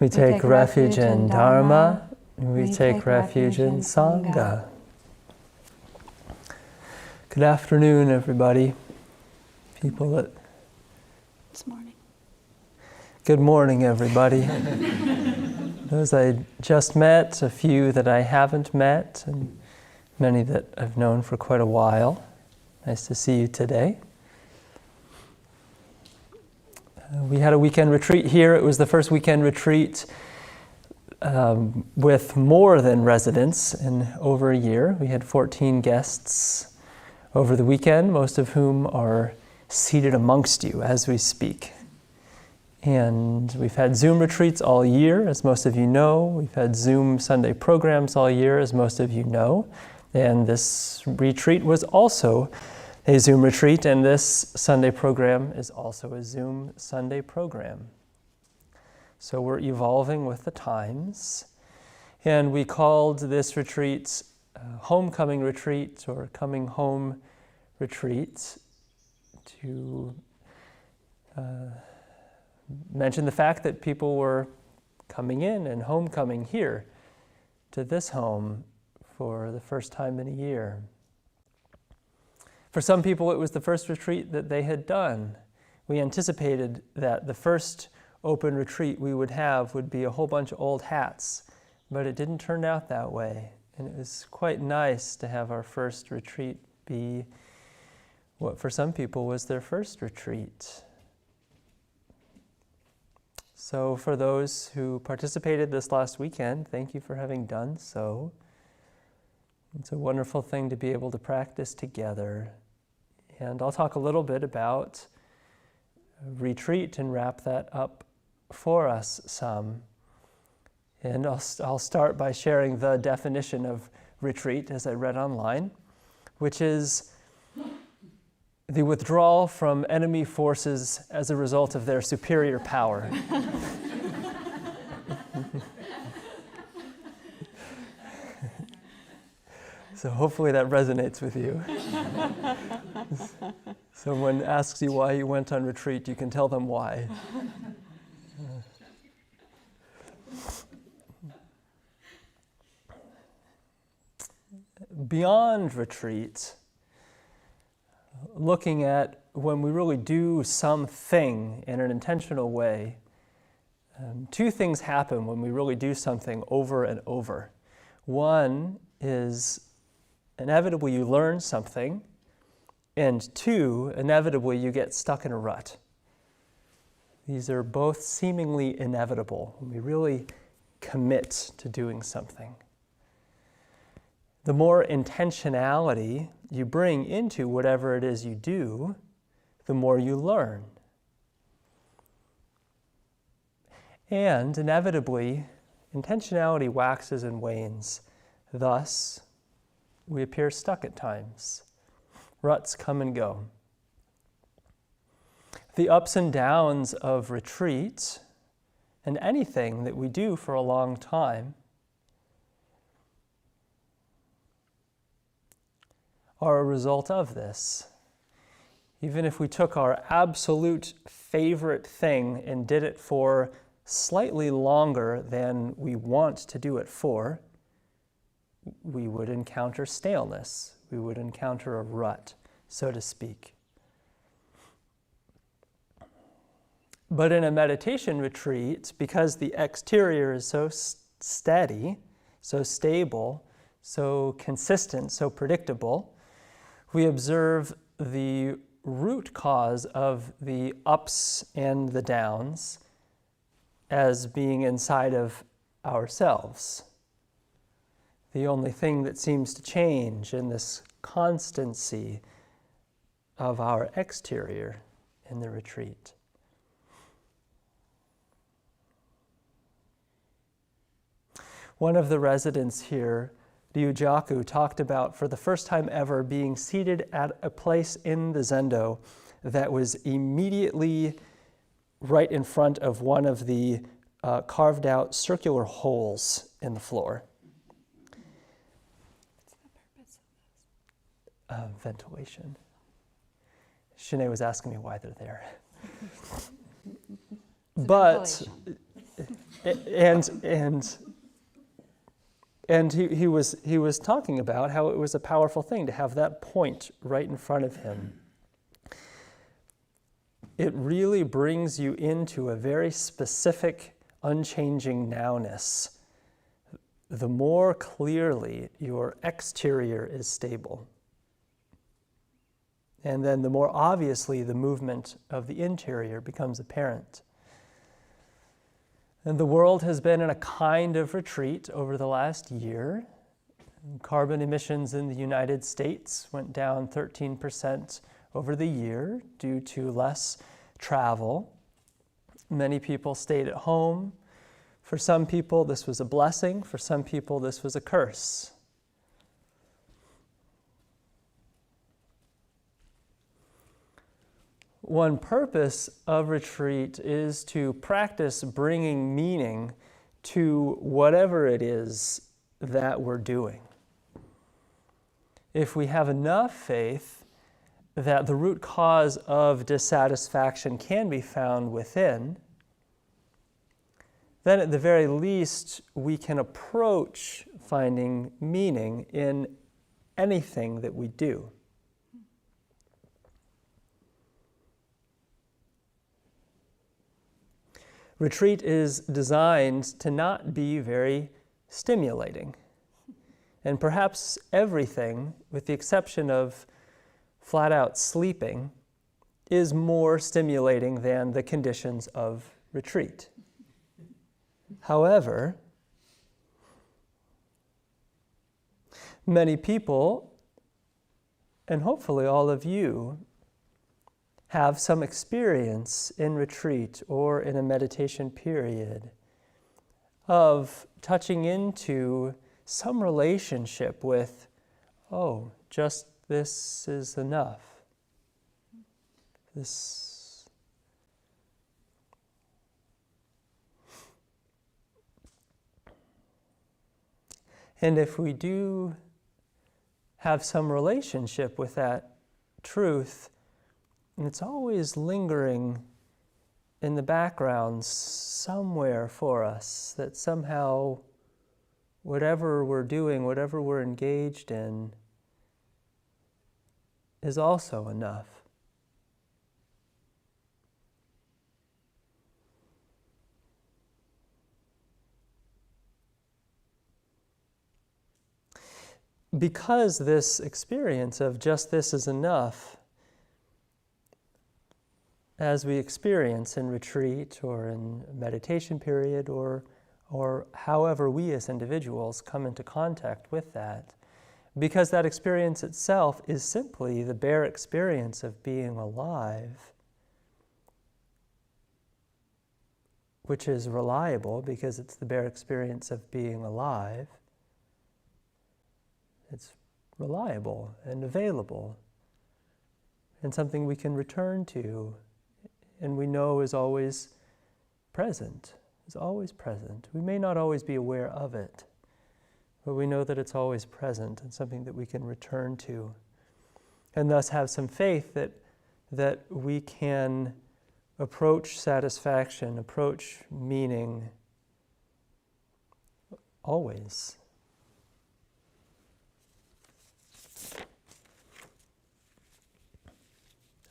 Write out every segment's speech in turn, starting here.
We take refuge in Dharma. We take refuge in Sangha. Good afternoon, everybody. People that... It's morning. Good morning, everybody. Those I just met, a few that I haven't met, and many that I've known for quite a while. Nice to see you today. We had a weekend retreat here. It was the first weekend retreat with more than residents in over a year. We had 14 guests over the weekend, most of whom are seated amongst you as we speak. And we've had Zoom retreats all year, as most of you know. We've had Zoom Sunday programs all year, as most of you know. And this retreat was also a Zoom retreat, and this Sunday program is also a Zoom Sunday program. So we're evolving with the times. And we called this retreat Homecoming Retreat or Coming Home Retreat to mention the fact that people were coming in and homecoming here to this home for the first time in a year. For some people, it was the first retreat that they had done. We anticipated that the first open retreat we would have would be a whole bunch of old hats, but it didn't turn out that way. And it was quite nice to have our first retreat be what for some people was their first retreat. So for those who participated this last weekend, thank you for having done so. It's a wonderful thing to be able to practice together. And I'll talk a little bit about retreat and wrap that up for us some. And I'll start by sharing the definition of retreat as I read online, which is the withdrawal from enemy forces as a result of their superior power. So hopefully that resonates with you. Someone asks you why you went on retreat, you can tell them why. Beyond retreat, looking at when we really do something in an intentional way, two things happen when we really do something over and over. One is inevitably you learn something, and two, inevitably you get stuck in a rut. These are both seemingly inevitable when we really commit to doing something. The more intentionality you bring into whatever it is you do, the more you learn. And inevitably, intentionality waxes and wanes. Thus, we appear stuck at times. Ruts come and go. The ups and downs of retreat and anything that we do for a long time are a result of this. Even if we took our absolute favorite thing and did it for slightly longer than we want to do it for, we would encounter staleness. We would encounter a rut, so to speak. But in a meditation retreat, because the exterior is so steady, so stable, so consistent, so predictable, we observe the root cause of the ups and the downs as being inside of ourselves. The only thing that seems to change in this constancy of our exterior in the retreat. One of the residents here, Ryujaku, talked about for the first time ever being seated at a place in the Zendo that was immediately right in front of one of the carved out circular holes in the floor. Ventilation. Shinei was asking me why they're there. But And he was talking about how it was a powerful thing to have that point right in front of him. It really brings you into a very specific, unchanging nowness. The more clearly your exterior is stable. And then the more obviously the movement of the interior becomes apparent. And the world has been in a kind of retreat over the last year. Carbon emissions in the United States went down 13% over the year due to less travel. Many people stayed at home. For some people, this was a blessing. For some people, this was a curse. One purpose of retreat is to practice bringing meaning to whatever it is that we're doing. If we have enough faith that the root cause of dissatisfaction can be found within, then at the very least we can approach finding meaning in anything that we do. Retreat is designed to not be very stimulating. And perhaps everything, with the exception of flat out sleeping, is more stimulating than the conditions of retreat. However, many people, and hopefully all of you, have some experience in retreat or in a meditation period of touching into some relationship with, oh, just this is enough. This. And if we do have some relationship with that truth, and it's always lingering in the background somewhere for us, that somehow whatever we're doing, whatever we're engaged in, is also enough. Because this experience of just this is enough, as we experience in retreat or in meditation period or however we as individuals come into contact with that, because that experience itself is simply the bare experience of being alive, which is reliable because it's the bare experience of being alive. It's reliable and available and something we can return to and we know is always present, is always present. We may not always be aware of it, but we know that it's always present and something that we can return to, and thus have some faith that we can approach satisfaction, approach meaning always.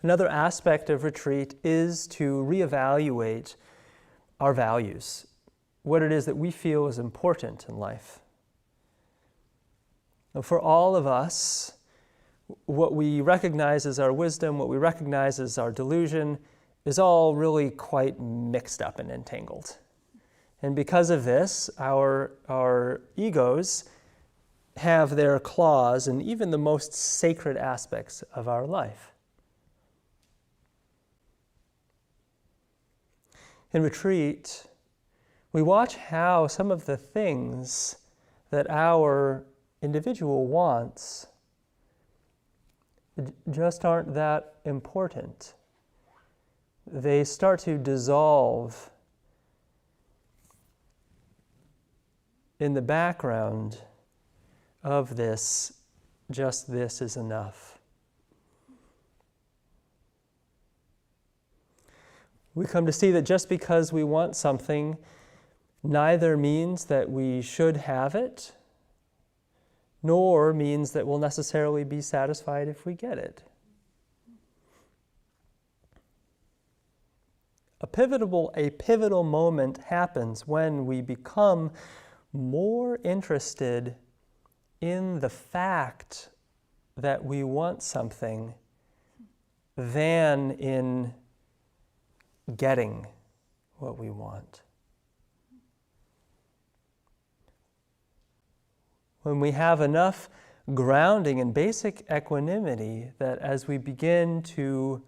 Another aspect of retreat is to reevaluate our values, what it is that we feel is important in life. Now, for all of us, what we recognize as our wisdom, what we recognize as our delusion, is all really quite mixed up and entangled. And because of this, our egos have their claws in even the most sacred aspects of our life. In retreat, we watch how some of the things that our individual wants just aren't that important. They start to dissolve in the background of this, just this is enough. We come to see that just because we want something neither means that we should have it, nor means that we'll necessarily be satisfied if we get it. A pivotal moment happens when we become more interested in the fact that we want something than in getting what we want. When we have enough grounding in basic equanimity that as we begin to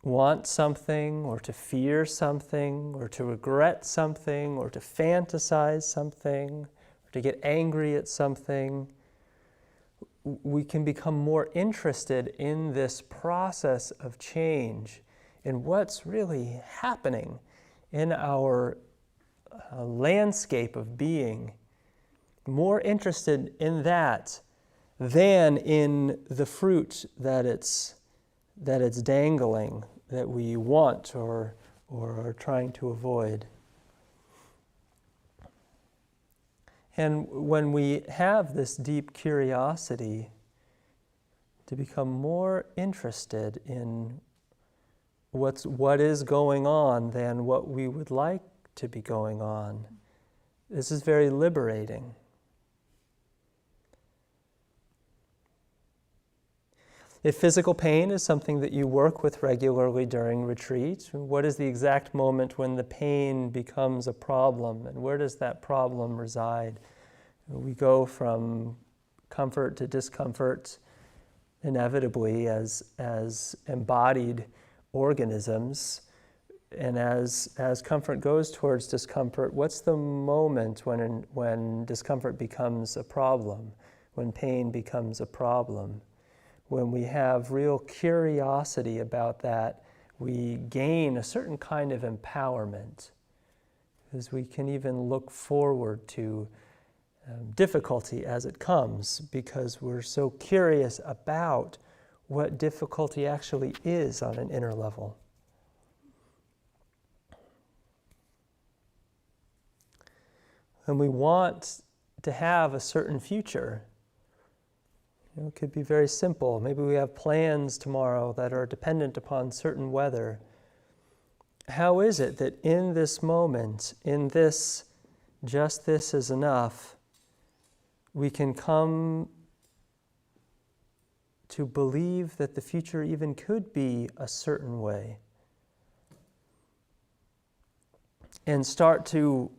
want something, or to fear something, or to regret something, or to fantasize something, or to get angry at something, we can become more interested in this process of change, in what's really happening in our landscape of being, more interested in that than in the fruit that it's dangling, that we want or are trying to avoid. And when we have this deep curiosity to become more interested in what is going on than what we would like to be going on, this is very liberating. If physical pain is something that you work with regularly during retreat, what is the exact moment when the pain becomes a problem, and where does that problem reside? We go from comfort to discomfort inevitably as embodied organisms, and as comfort goes towards discomfort, what's the moment when discomfort becomes a problem, when pain becomes a problem? When we have real curiosity about that, we gain a certain kind of empowerment, because we can even look forward to difficulty as it comes, because we're so curious about what difficulty actually is on an inner level. And we want to have a certain future. It could be very simple. Maybe we have plans tomorrow that are dependent upon certain weather. How is it that in this moment, in this, just this is enough, we can come to believe that the future even could be a certain way, and start to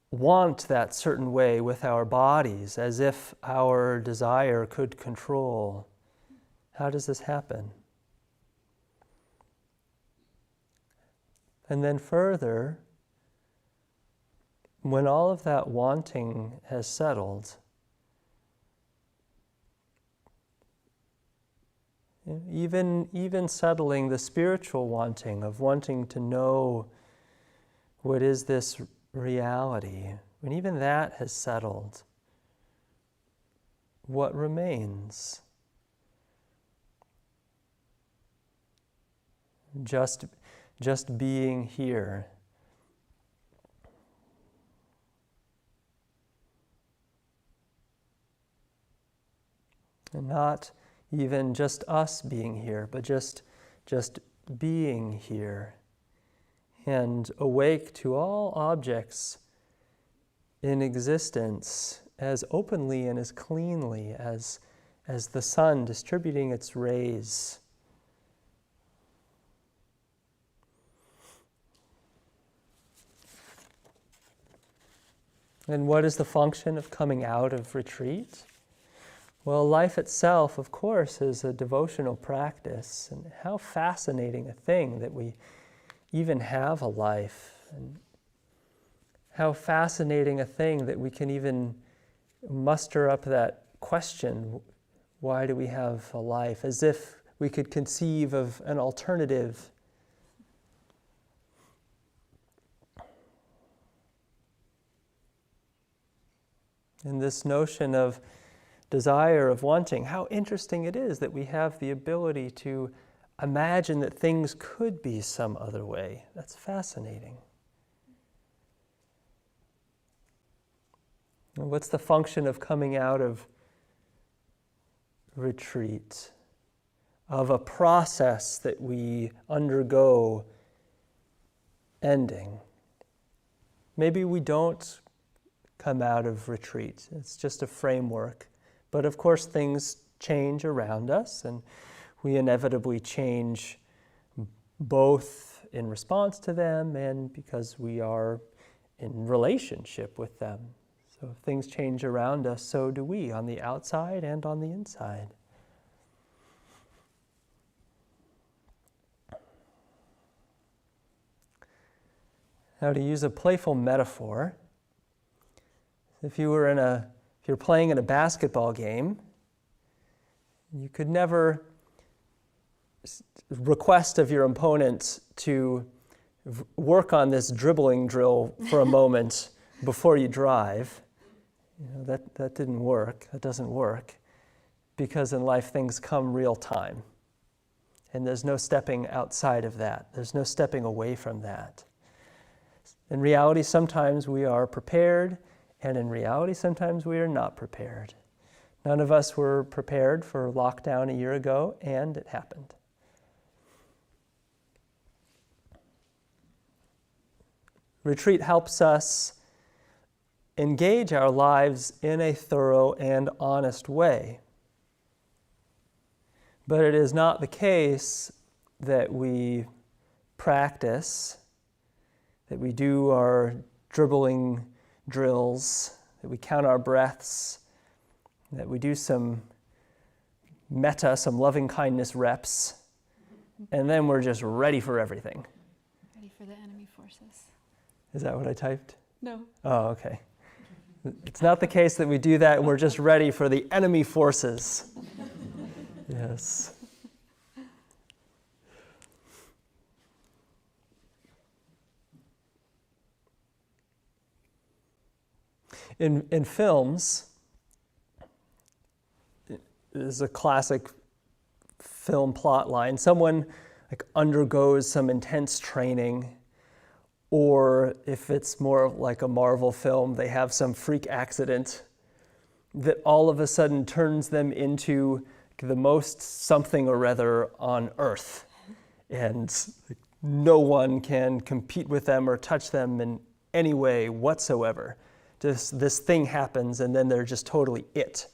want that certain way with our bodies, as if our desire could control? How does this happen? And then further, when all of that wanting has settled, even settling the spiritual wanting of wanting to know what is this reality, when even that has settled, what remains? Just being here. And not even just us being here, but just being here. And awake to all objects in existence as openly and as cleanly as the sun distributing its rays. And what is the function of coming out of retreat? Well, life itself, of course, is a devotional practice. And how fascinating a thing that we even have a life, and how fascinating a thing that we can even muster up that question, why do we have a life, as if we could conceive of an alternative. And this notion of desire, of wanting, how interesting it is that we have the ability to imagine that things could be some other way. That's fascinating. What's the function of coming out of retreat, of a process that we undergo ending? Maybe we don't come out of retreat. It's just a framework. But of course, things change around us, and we inevitably change both in response to them and because we are in relationship with them. So if things change around us, so do we, on the outside and on the inside. Now, to use a playful metaphor, if you're playing in a basketball game, you could never request of your opponent to work on this dribbling drill for a moment before you drive. That didn't work. That doesn't work. Because in life things come real time. And there's no stepping outside of that. There's no stepping away from that. In reality, sometimes we are prepared, and in reality, sometimes we are not prepared. None of us were prepared for lockdown a year ago, and it happened. Retreat helps us engage our lives in a thorough and honest way. But it is not the case that we practice, that we do our dribbling drills, that we count our breaths, that we do some loving kindness reps, and then we're just ready for everything. Ready for the enemy forces. Is that what I typed? No. Oh, okay. It's not the case that we do that and we're just ready for the enemy forces. Yes. In films, this is a classic film plot line. Someone undergoes some intense training, or if it's more like a Marvel film, they have some freak accident that all of a sudden turns them into the most something or other on earth. And no one can compete with them or touch them in any way whatsoever. This thing happens, and then they're just totally it.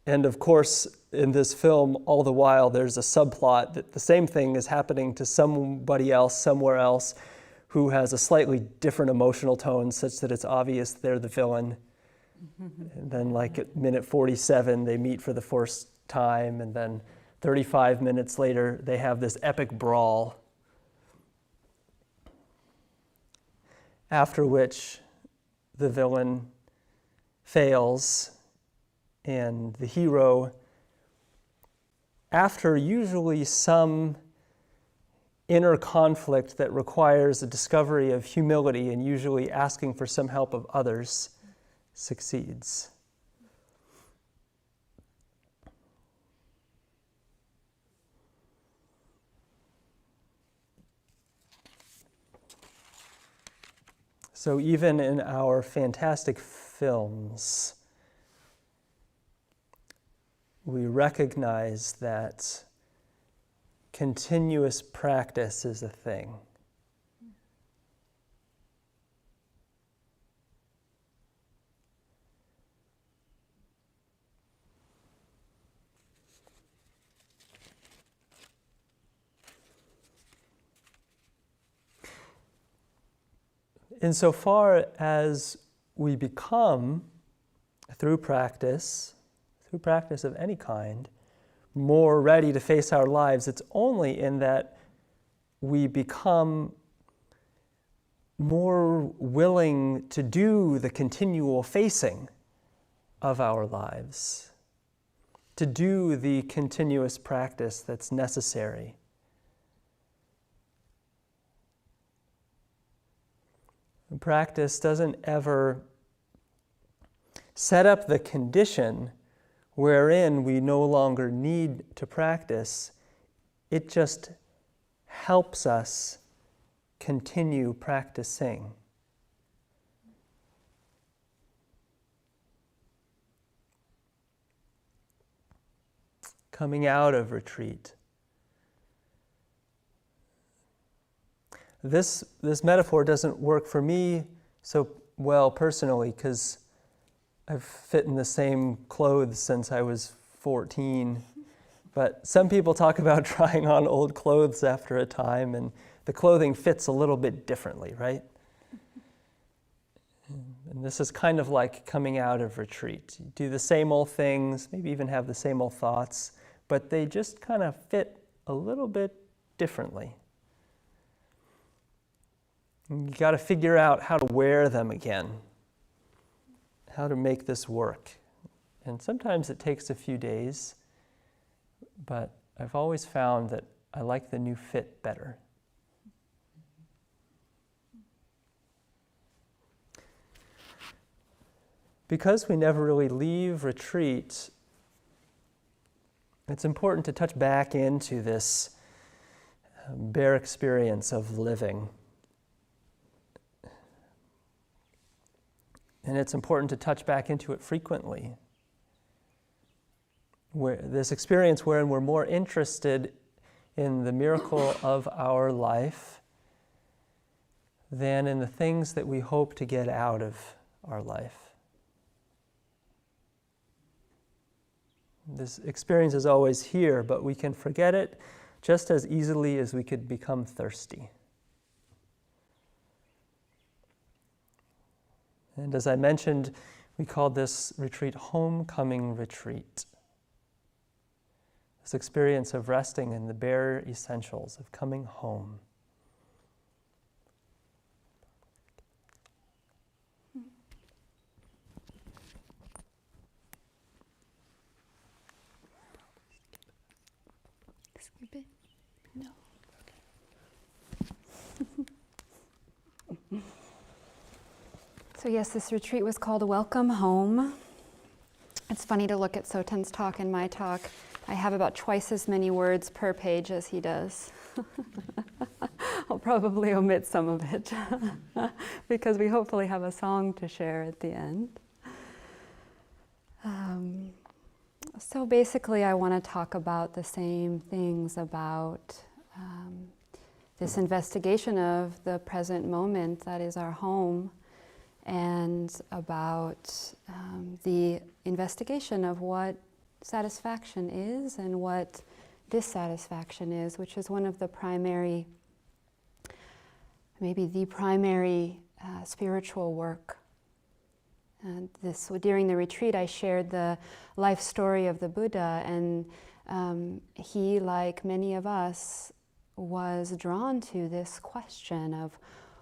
And of course, in this film, all the while, there's a subplot that the same thing is happening to somebody else, somewhere else, who has a slightly different emotional tone, such that it's obvious they're the villain. And then at minute 47, they meet for the first time, and then 35 minutes later, they have this epic brawl. After which the villain fails, and the hero, after usually some inner conflict that requires a discovery of humility and usually asking for some help of others, succeeds. So even in our fantastic films, we recognize that continuous practice is a thing. Insofar as we become, through practice of any kind, more ready to face our lives, it's only in that we become more willing to do the continual facing of our lives, to do the continuous practice that's necessary. Practice doesn't ever set up the condition wherein we no longer need to practice. It just helps us continue practicing. coming out of retreat. This metaphor doesn't work for me so well personally because I've fit in the same clothes since I was 14. But some people talk about trying on old clothes after a time, and the clothing fits a little bit differently, right? And this is kind of like coming out of retreat. You do the same old things, maybe even have the same old thoughts, but they just kind of fit a little bit differently. And you got to figure out how to wear them again, how to make this work. And sometimes it takes a few days, but I've always found that I like the new fit better. Because we never really leave retreat, it's important to touch back into this bare experience of living. And it's important to touch back into it frequently. Where this experience wherein we're more interested in the miracle of our life than in the things that we hope to get out of our life. This experience is always here, but we can forget it just as easily as we could become thirsty. And as I mentioned, we called this retreat Homecoming Retreat. This experience of resting in the bare essentials, of coming home. Skip it? No. So yes, this retreat was called Welcome Home. It's funny to look at Soten's talk and my talk. I have about twice as many words per page as he does. I'll probably omit some of it because we hopefully have a song to share at the end. So basically I want to talk about the same things about this investigation of the present moment that is our home, and about the investigation of what satisfaction is and what dissatisfaction is, which is one of the primary, maybe the primary spiritual work. And during the retreat, I shared the life story of the Buddha, and he, like many of us, was drawn to this question of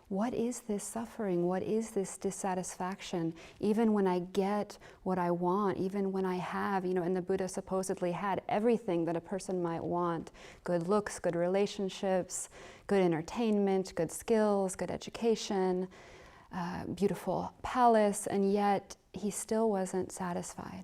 what is this suffering? What is this dissatisfaction? Even when I get what I want, even when I have, and the Buddha supposedly had everything that a person might want: good looks, good relationships, good entertainment, good skills, good education, beautiful palace, and yet he still wasn't satisfied.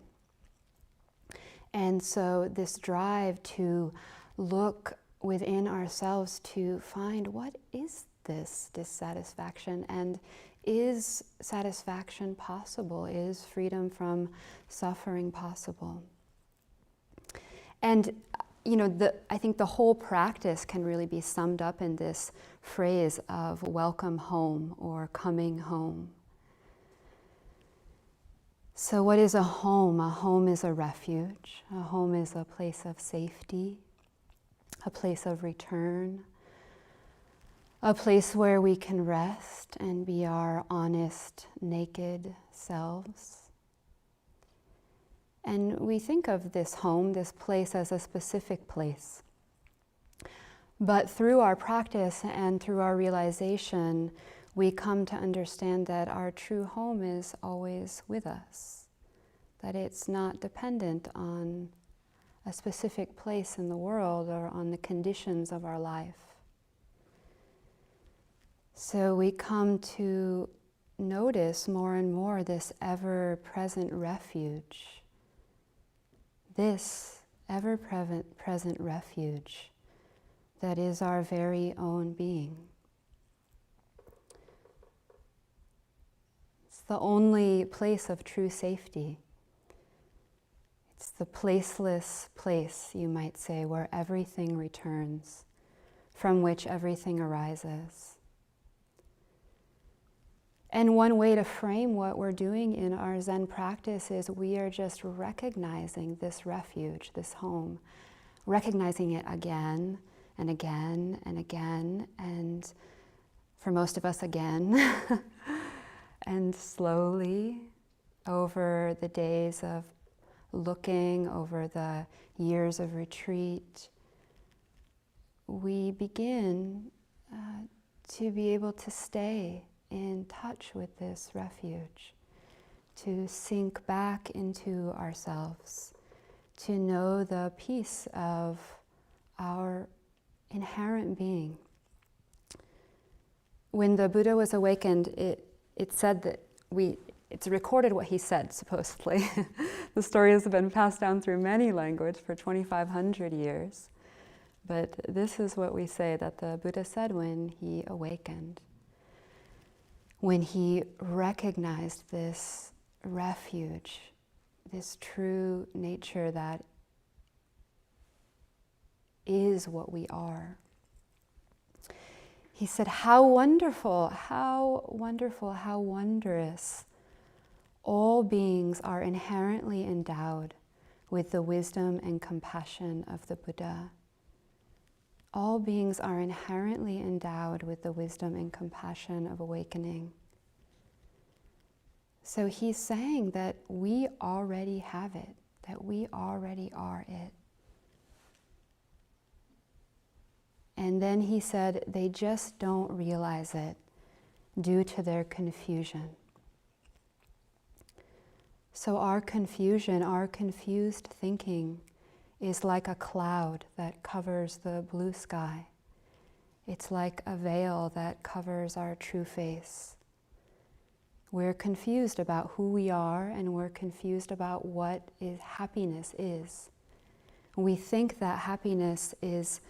And so this drive to look within ourselves to find what is this dissatisfaction, and is satisfaction possible? Is freedom from suffering possible? And I think the whole practice can really be summed up in this phrase of welcome home or coming home. So what is a home? A home is a refuge. A home is a place of safety, a place of return, a place where we can rest and be our honest, naked selves. And we think of this home, this place, as a specific place. But through our practice and through our realization, we come to understand that our true home is always with us, that it's not dependent on a specific place in the world or on the conditions of our life. So we come to notice more and more this ever-present refuge, this ever-present refuge that is our very own being. It's the only place of true safety. It's the placeless place, you might say, where everything returns, from which everything arises. And one way to frame what we're doing in our Zen practice is we are just recognizing this refuge, this home, recognizing it again and again and again, and for most of us again, and slowly over the days of looking, over the years of retreat, we begin to be able to stay in touch with this refuge, to sink back into ourselves, to know the peace of our inherent being. When the Buddha was awakened, it said that it's recorded what he said, supposedly. The story has been passed down through many languages for 2,500 years. But this is what we say that the Buddha said when he awakened. When he recognized this refuge, this true nature that is what we are. He said, how wonderful, how wonderful, how wondrous. All beings are inherently endowed with the wisdom and compassion of the Buddha. All beings are inherently endowed with the wisdom and compassion of awakening. So he's saying that we already have it, that we already are it. And then he said they just don't realize it due to their confusion. So our confusion, our confused thinking is like a cloud that covers the blue sky. It's like a veil that covers our true face. We're confused about who we are, and we're confused about what happiness is. We think that happiness is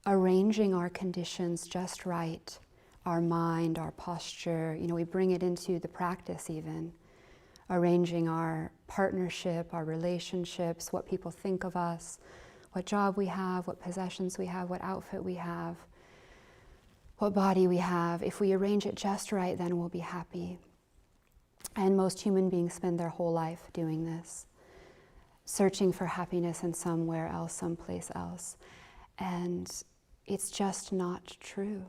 arranging our conditions just right, our mind, our posture, we bring it into the practice even, arranging our partnership, our relationships, what people think of us, what job we have, what possessions we have, what outfit we have, what body we have. If we arrange it just right, then we'll be happy. And most human beings spend their whole life doing this, searching for happiness in somewhere else, someplace else. And it's just not true.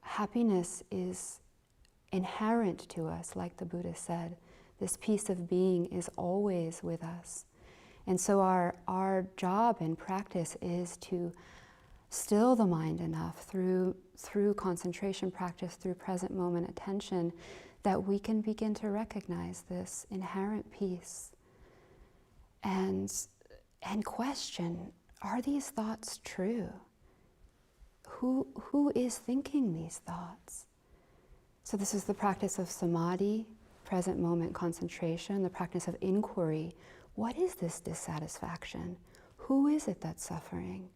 Happiness is inherent to us, like the Buddha said. This piece of being is always with us. And so our job in practice is to still the mind enough through concentration practice, through present moment attention, that we can begin to recognize this inherent peace and question, are these thoughts true? Who is thinking these thoughts? So this is the practice of samadhi, present moment concentration, the practice of inquiry. What is this dissatisfaction? Who is it that's suffering?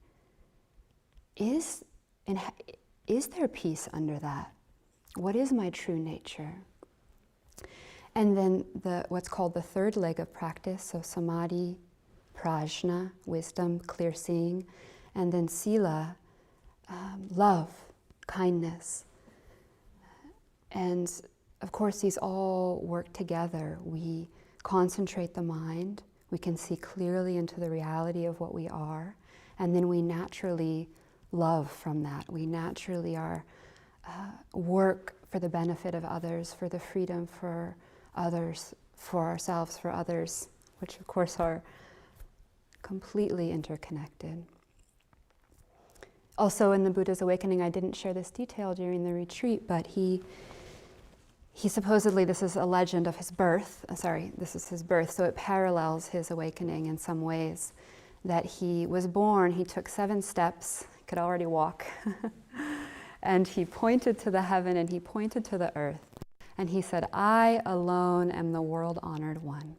Is there peace under that? What is my true nature? And then what's called the third leg of practice, so samadhi, prajna, wisdom, clear seeing, and then sila, love, kindness. And of course, these all work together. We concentrate the mind, we can see clearly into the reality of what we are, and then we naturally love from that. We naturally work for the benefit of others, for the freedom for others, for ourselves, for others, which of course are completely interconnected. Also in the Buddha's awakening, I didn't share this detail during the retreat, but he supposedly, this is a legend of his birth, this is his birth, so it parallels his awakening in some ways, that he was born, he took 7 steps, could already walk, and he pointed to the heaven and he pointed to the earth, and he said, I alone am the world-honored one.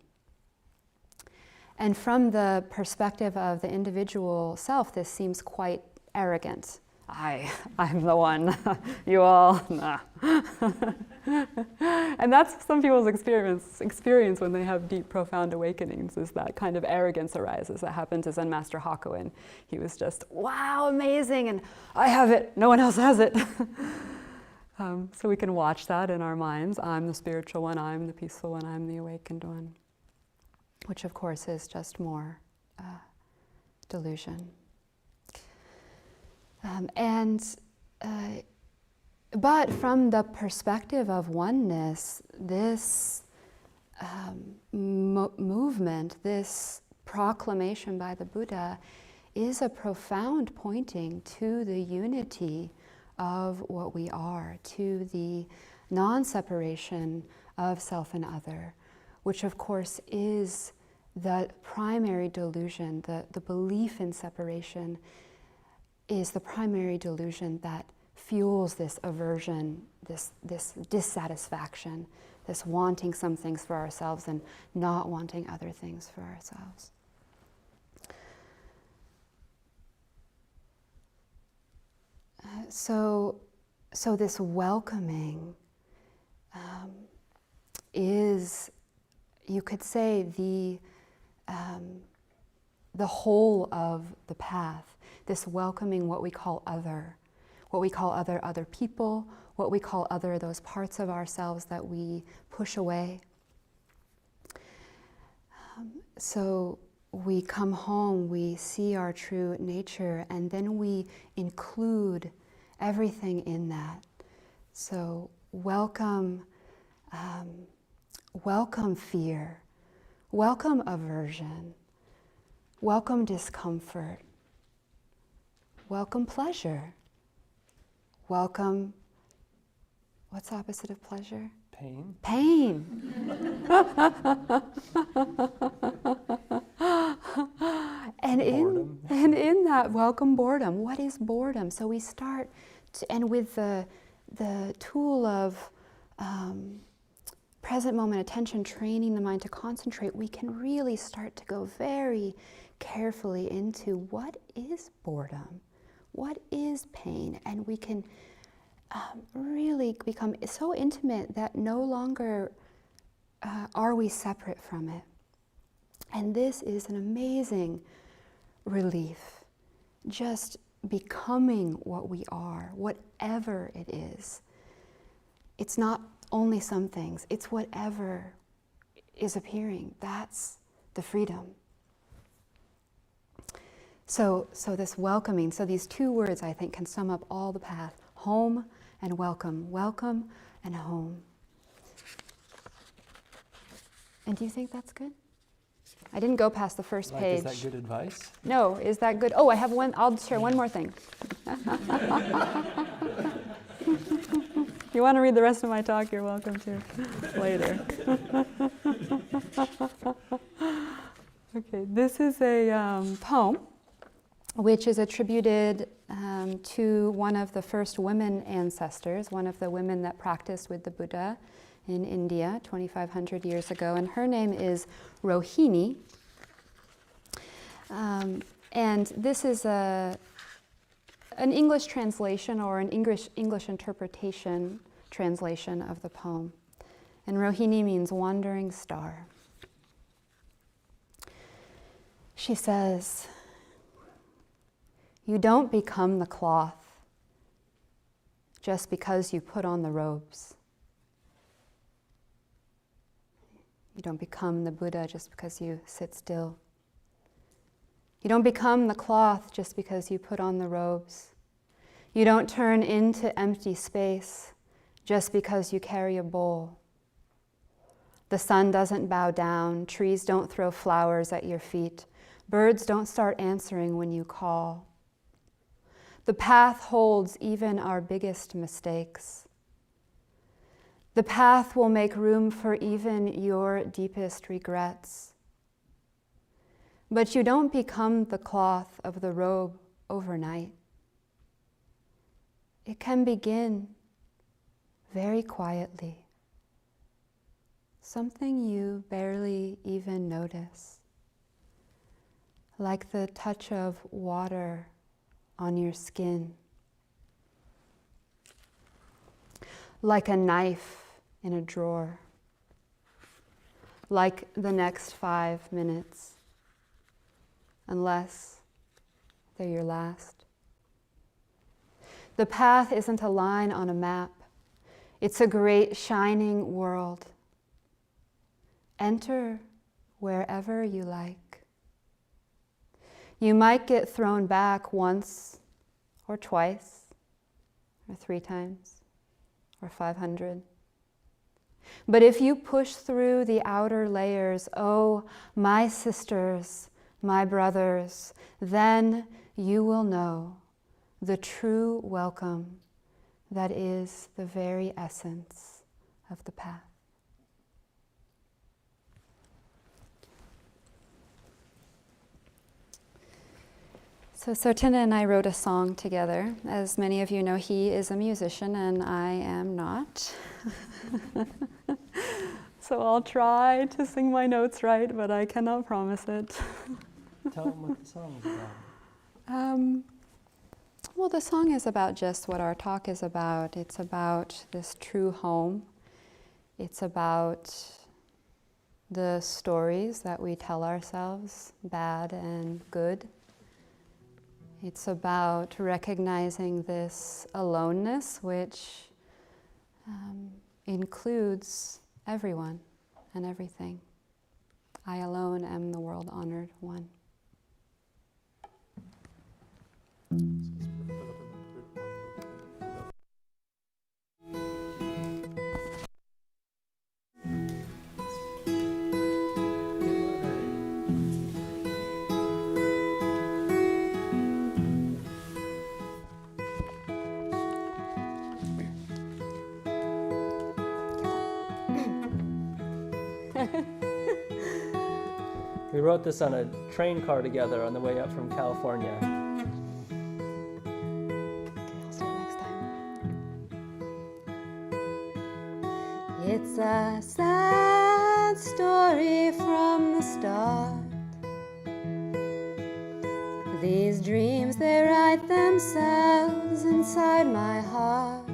And from the perspective of the individual self, this seems quite arrogant. I'm the one, you all, nah. And that's some people's experience when they have deep, profound awakenings, is that kind of arrogance arises. That happened to Zen Master Hakuin. He was just, wow, amazing, and I have it, no one else has it. So we can watch that in our minds. I'm the spiritual one, I'm the peaceful one, I'm the awakened one. Which of course is just more delusion. But from the perspective of oneness, this movement, this proclamation by the Buddha, is a profound pointing to the unity of what we are, to the non-separation of self and other, which of course is the primary delusion. The belief in separation is the primary delusion that fuels this aversion, this dissatisfaction, this wanting some things for ourselves and not wanting other things for ourselves. So this welcoming is, you could say, the whole of the path. This welcoming what we call other people, what we call other, those parts of ourselves that we push away. So we come home, we see our true nature, and then we include everything in that. So welcome fear, welcome aversion, welcome discomfort, welcome pleasure. Welcome, what's the opposite of pleasure? Pain. Pain. And in that, welcome boredom. What is boredom? So we start, and with the tool of present moment attention, training the mind to concentrate, we can really start to go very carefully into what is boredom? What is pain? And we can really become so intimate that no longer are we separate from it. And this is an amazing relief. Just becoming what we are, whatever it is. It's not only some things, it's whatever is appearing. That's the freedom. So this welcoming, so these two words I think can sum up all the path: home and welcome. Welcome and home. And do you think that's good? I didn't go past the first page. Is that good advice? No, is that good? Oh, I have one, I'll share one more thing. You want to read the rest of my talk, you're welcome to later. Okay, this is a poem which is attributed to one of the first women ancestors, one of the women that practiced with the Buddha in India 2,500 years ago, and her name is Rohini. And this is an English translation or an English interpretation translation of the poem. And Rohini means wandering star. She says, "You don't become the cloth just because you put on the robes. You don't become the Buddha just because you sit still. You don't become the cloth just because you put on the robes. You don't turn into empty space just because you carry a bowl. The sun doesn't bow down, trees don't throw flowers at your feet, birds don't start answering when you call. The path holds even our biggest mistakes. The path will make room for even your deepest regrets. But you don't become the cloth of the robe overnight. It can begin very quietly, something you barely even notice, like the touch of water on your skin, like a knife in a drawer, like the next 5 minutes, unless they're your last. The path isn't a line on a map. It's a great shining world. Enter wherever you like. You might get thrown back once or twice or 3 times or 500. But if you push through the outer layers, oh, my sisters, my brothers, then you will know the true welcome that is the very essence of the path. So Soten and I wrote a song together. As many of you know, he is a musician and I am not. So I'll try to sing my notes right, but I cannot promise it. Tell them what the song is about. Well, the song is about just what our talk is about. It's about this true home. It's about the stories that we tell ourselves, bad and good. It's about recognizing this aloneness, which includes everyone and everything. I alone am the world-honored one. We wrote this on a train car together on the way up from California. Okay, I'll start next time. It's a sad story from the start. These dreams, they write themselves inside my heart.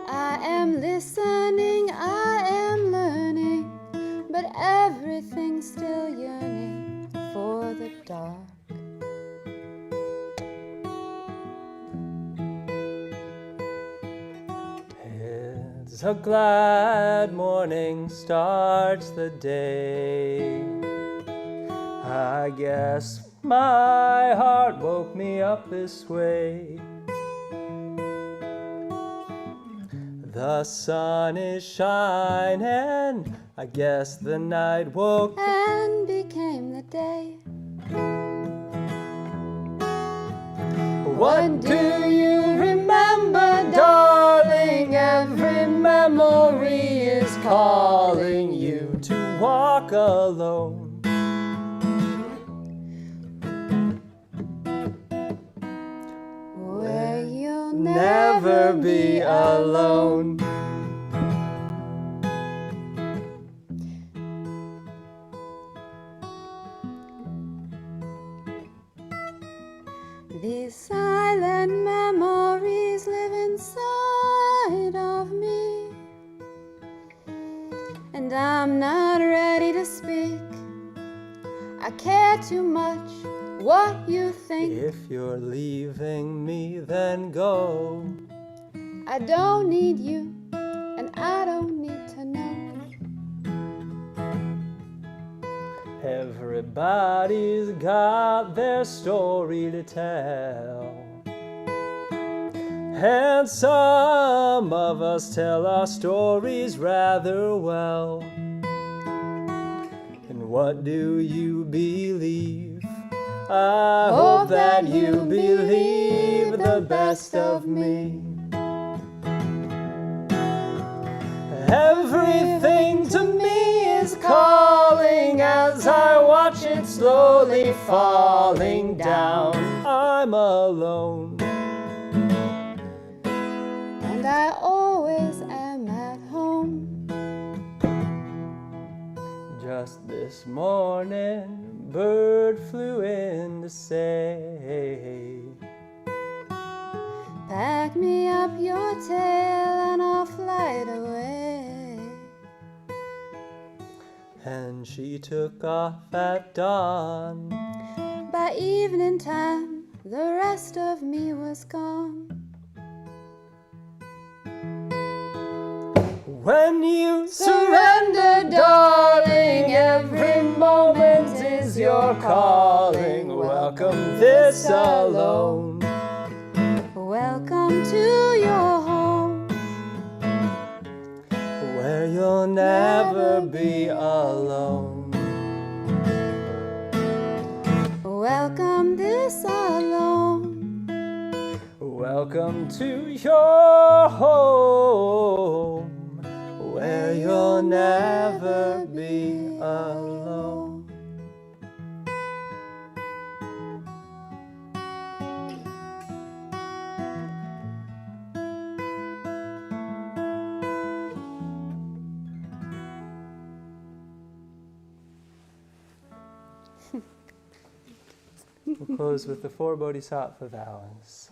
I am listening, I am learning, but everything's still yearning for the dark. It's a glad morning starts the day. I guess my heart woke me up this way. The sun is shining, I guess the night woke And became the day. What do you remember, darling? Every memory is calling you to walk alone. Where you'll Never be alone. These silent memories live inside of me, and I'm not ready to speak. I care too much what you think. If you're leaving me, then go. I don't need you, and I don't need to know. Everybody's got their story to tell, and some of us tell our stories rather well. And what do you believe? I hope that you believe the best of me. Everything to me is calling as I watch it slowly falling down. I'm alone, And I always am at home. Just this morning, bird flew in to say, Pack me up your and she took off at dawn. By evening time, the rest of me was gone. When you surrender, darling, every moment is your calling. Welcome this alone. Welcome to your home, where you'll never be alone. welcome this alone. Welcome to your home, where you'll never be alone. We'll close with the 4 Bodhisattva vows.